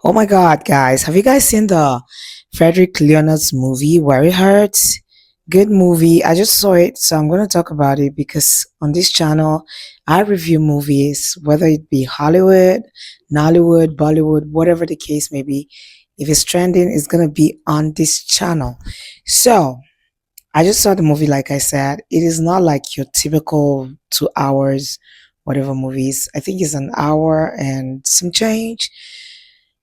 Oh my God, guys, have you guys seen the Frederick Leonard's movie, Where It Hurts? Good movie. I just saw it, so I'm going to talk about it because on this channel, I review movies, whether it be Hollywood, Nollywood, Bollywood, whatever the case may be. If it's trending, it's going to be on this channel. So, I just saw the movie, like I said. It is not like your typical 2 hours, whatever movies. I think it's an hour and some change.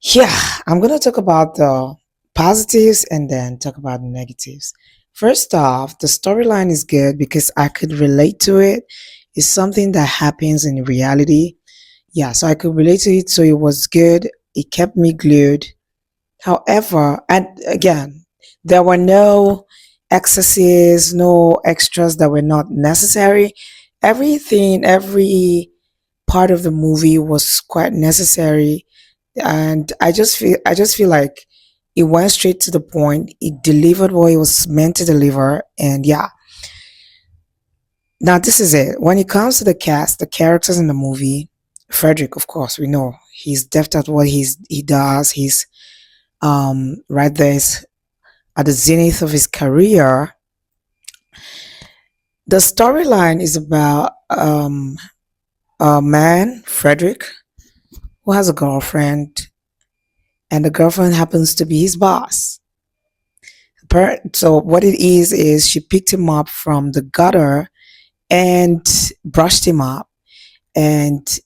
Yeah, I'm going to talk about the positives and then talk about the negatives. First off, the storyline is good because I could relate to it. It's something that happens in reality. Yeah, so I could relate to it, so it was good. It kept me glued. However, and again, there were no excesses, no extras that were not necessary. Everything, every part of the movie was quite necessary, and I just feel like it went straight to the point. It delivered what it was meant to deliver, and yeah. Now this is it. When it comes to the cast, the characters in the movie, Frederick, of course, we know he's deft at what he does. He's right there at the zenith of his career. The storyline is about a man, Frederick, who has a girlfriend, and the girlfriend happens to be his boss. So what it is she picked him up from the gutter and brushed him up and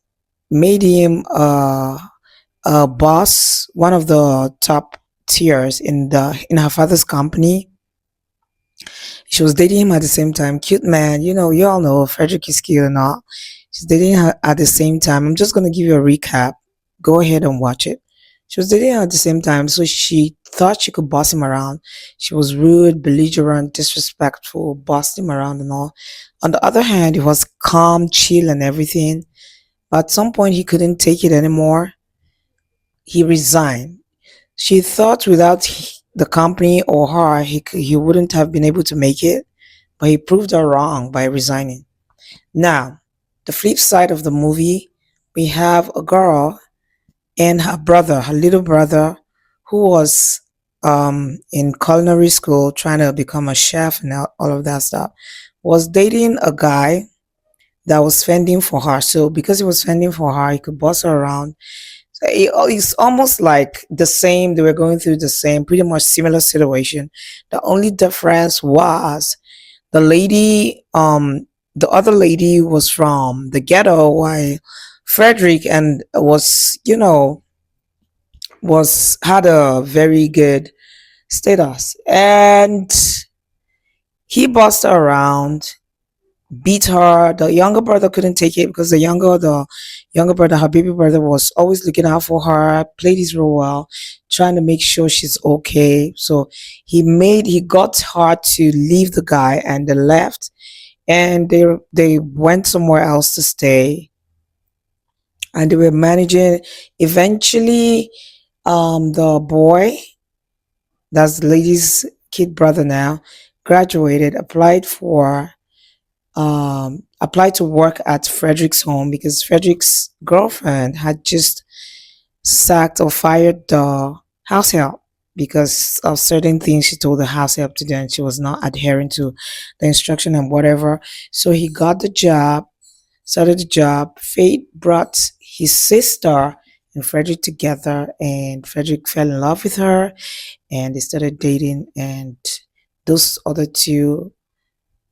made him a boss, one of the top tiers in her father's company. She was dating him at the same time. Cute man, you all know Frederick is cute and all. She's dating her at the same time. I'm just gonna give you a recap. Go ahead and watch it. She was dating her at the same time, so she thought she could boss him around. She was rude, belligerent, disrespectful, bossed him around and all. On the other hand, he was calm, chill, and everything. But at some point, he couldn't take it anymore. He resigned. She thought without the company or her, he wouldn't have been able to make it, but he proved her wrong by resigning. Now, the flip side of the movie, we have a girl and her brother, her little brother, who was in culinary school trying to become a chef and all of that stuff, was dating a guy that was fending for her. So because he was fending for her, he could boss her around. So it's almost like the same. They were going through the same, pretty much similar situation. The only difference was the lady, the other lady was from the ghetto, while Frederick and was had a very good status, and he bossed her around, beat her. The younger brother couldn't take it because the younger brother, her baby brother, was always looking out for her, played his role well, trying to make sure she's okay. So he got her to leave the guy, and they left, and they went somewhere else to stay, and they were managing. Eventually, the boy, that's the lady's kid brother now, graduated, applied to work at Frederick's home because Frederick's girlfriend had just sacked or fired the house help because of certain things she told the house help to do, and she was not adhering to the instruction and whatever. So he got the job, started the job. Fate brought his sister and Frederick together, and Frederick fell in love with her, and they started dating. And those other two,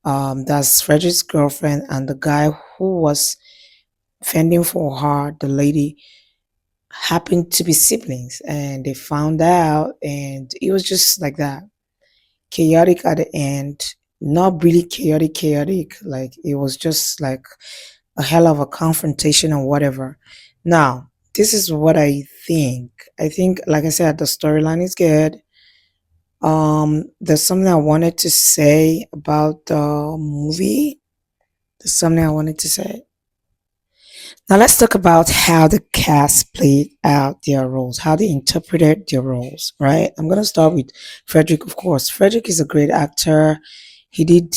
that's Frederick's girlfriend and the guy who was fending for her, the lady, happened to be siblings, and they found out, and it was just like that, chaotic at the end. Not really chaotic, like it was just like a hell of a confrontation or whatever. Now, this is what I think, like I said, the storyline is good. There's something I wanted to say about the movie. There's something I wanted to say. Now let's talk about how the cast played out their roles, how they interpreted their roles, right? I'm gonna start with Frederick, of course. Frederick is a great actor. He did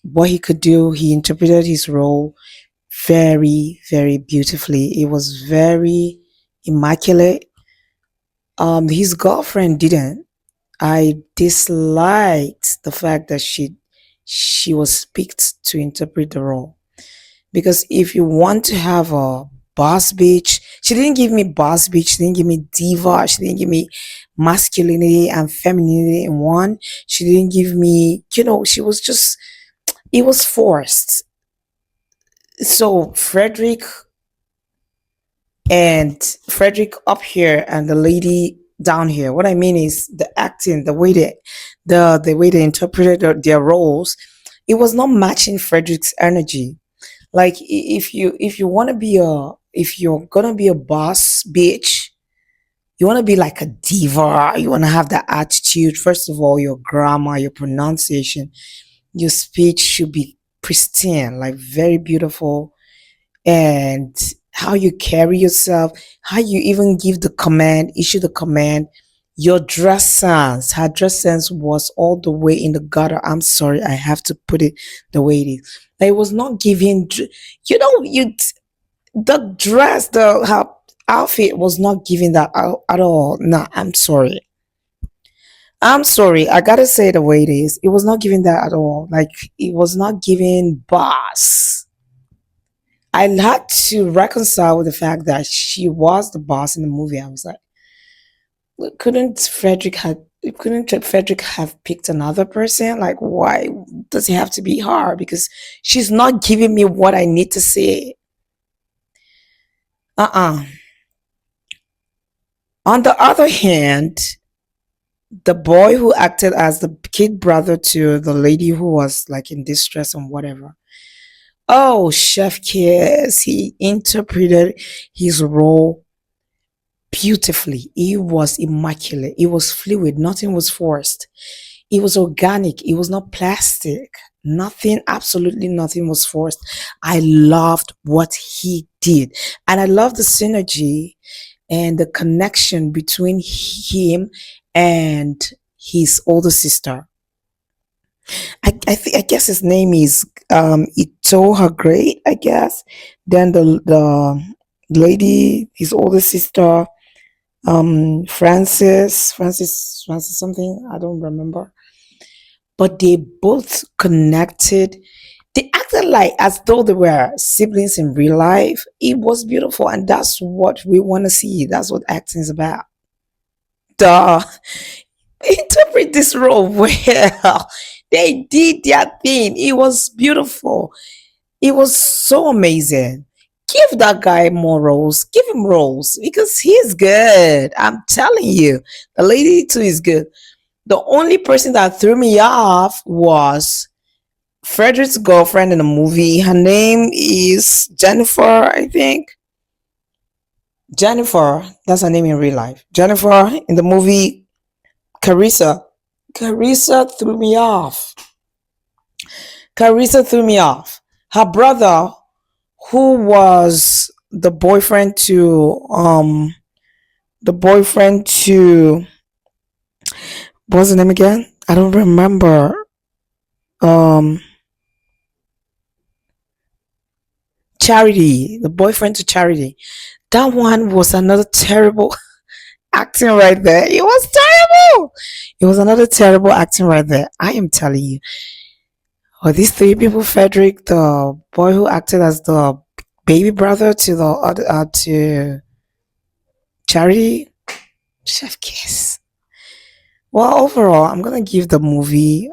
what he could do. He interpreted his role very, very beautifully. It was very immaculate. His girlfriend didn't. I disliked the fact that she was picked to interpret the role. Because if you want to have a boss bitch, she didn't give me boss bitch, she didn't give me diva, she didn't give me masculinity and femininity in one. She didn't give me, she was just, it was forced. So Frederick up here and the lady down here. What I mean is the acting, the way they interpreted their roles, it was not matching Frederick's energy. Like if you want to be a if you're gonna be a boss bitch, you want to be like a diva. You want to have that attitude. First of all, your grammar, your pronunciation, your speech should be pristine, like very beautiful, and how you carry yourself, how you even give the command, issue the command. Your dress sense, her dress sense was all the way in the gutter. I'm sorry, I have to put it the way it is. Like, it was not giving, you the dress, the her outfit was not giving that out at all. Nah, I'm sorry. I'm sorry. I gotta say it the way it is. It was not giving that at all. Like, it was not giving boss. I had to reconcile with the fact that she was the boss in the movie. I was like, couldn't Frederick have picked another person? Like, why does it have to be her? Because she's not giving me what I need to say. Uh-uh. On the other hand, the boy who acted as the kid brother to the lady who was like in distress and whatever. Oh, Chef Kiss, he interpreted his role beautifully. It was immaculate. It was fluid. Nothing was forced. It was organic. It was not plastic. Nothing, absolutely nothing was forced. I loved what he did. And I love the synergy and the connection between him and his older sister. I guess his name is Itoya Great, I guess. Then the lady, his older sister, Francis something, I don't remember. But they both connected. They acted like as though they were siblings in real life. It was beautiful, and that's what we want to see. That's what acting is about. Duh. Interpret this role well. They did their thing. It was beautiful. It was so amazing. Give that guy more roles. Give him roles because he's good. I'm telling you. The lady too is good. The only person that threw me off was Frederick's girlfriend in the movie. Her name is Jennifer, I think. Jennifer, that's her name in real life. Jennifer in the movie Carissa. Carissa threw me off. Carissa threw me off. Her brother, who was the boyfriend to what's the name again? I don't remember. Um Charity, the boyfriend to Charity. That one was another terrible acting right there. It was terrible. It was another terrible acting right there. I am telling you. Oh, these three people, Frederick, the boy who acted as the baby brother to the other to Charity, Chef Kiss. Well, overall, I'm gonna give the movie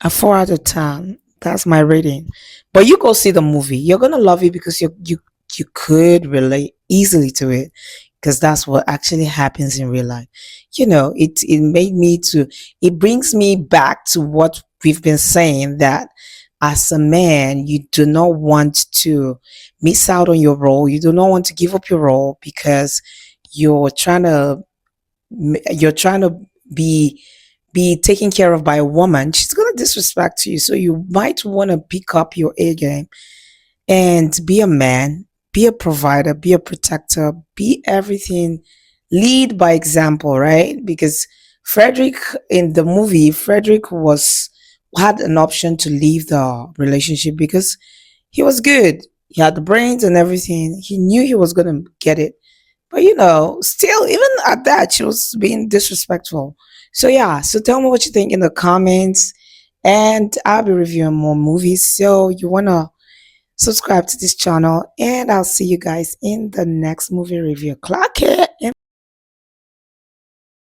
a 4 out of 10. That's my rating. But you go see the movie. You're gonna love it because you could relate easily to it because that's what actually happens in real life. It brings me back to what we've been saying, that as a man, you do not want to miss out on your role. You do not want to give up your role because you're trying to you're trying to be be taken care of by a woman. She's gonna disrespect you, so you might want to pick up your A game and be a man, be a provider, be a protector, be everything. Lead by example, right? Because Frederick in the movie, Frederick was had an option to leave the relationship because he was good. He had the brains and everything. He knew he was gonna get it But you know, still, even at that, she was being disrespectful. So yeah, so tell me what you think in the comments, and I'll be reviewing more movies. So you wanna subscribe to this channel, and I'll see you guys in the next movie review. Clock it.